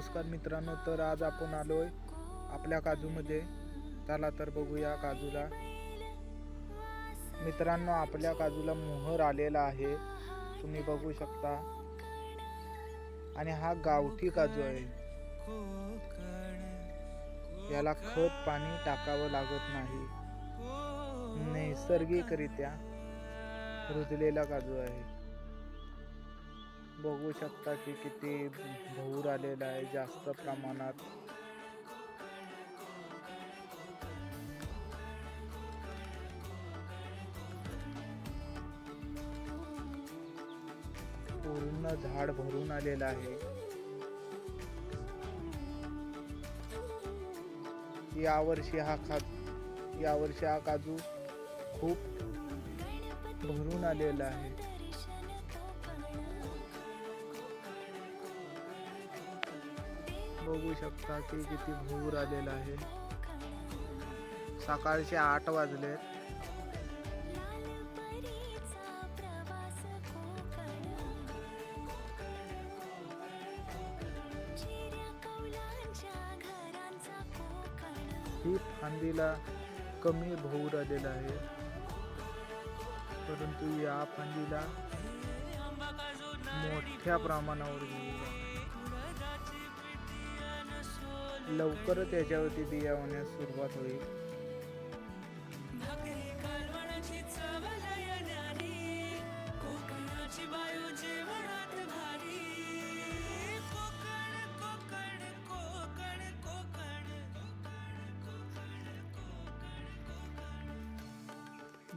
नमस्कार मित्रांनो, तर आज आपण आलोय आपल्या काजूमध्ये. चला तर बघूया काजूला. मित्रांनो, आपल्या काजूला मोहर आलेला आहे, तुम्ही बघू शकता. आणि हा गावठी काजू आहे. याला खत पाणी टाकावं लागत नाही, नैसर्गिकरित्या रुजलेला काजू आहे. बघू शकता की किती भौर आलेला आहे जास्त प्रमाणात. पूर्ण झाड भरून आलेलं आहे. यावर्षी हा काजू खूप भरून आलेला आहे. बघू शकता की किती भूर आलेला आहे. सकाळचे 8 वाजलेत. ही फांदीला कमी भौर आलेला आहे, परंतु या फांदीला मोठ्या प्रमाणावर भौर आहे. लवकरच याच्यावरती बिया होण्यास सुरुवात होईल.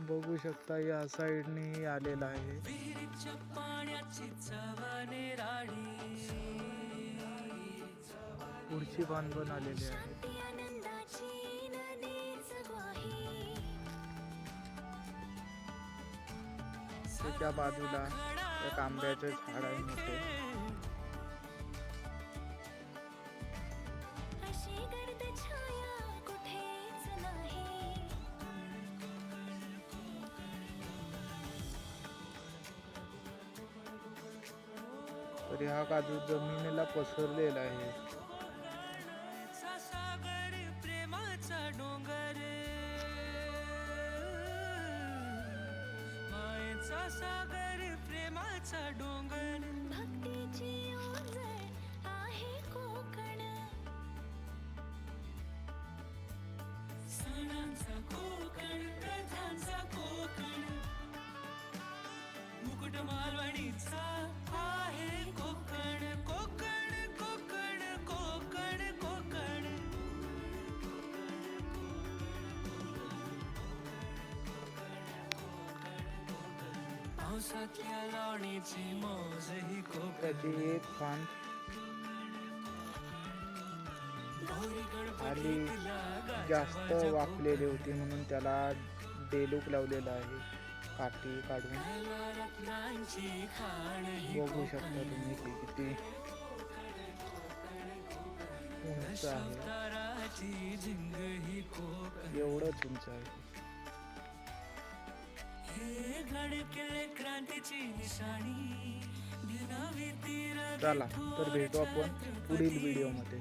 बघू शकता या साईडने आलेला आहे. पुढची पान पण आलेली आहे. त्याच्या बाजूला एक आंब्याचे झाड आहे मोठे. तर हा काजू जमिनीला पसरलेला आहे. सागर प्रेमाचा डोंगर भक्तीची ओझर आहे कोकण. सणांचा कोकण, प्रथांचा कोकण, मुकुट मालवणीचा आहे कोकण. कोकण कोकण कोकण कोकण. पावसातल्या लावणीची मौज ही कोकण. त्याची एक फांद आली जास्त वाकलेली होती, म्हणून त्याला डेलूक लावलेला आहे काठी काढून. बघू शकता तुम्ही की किती उंच आहे. एवढंच उंच आहे. चला तर भेटू आपण पुढील व्हिडिओमध्ये.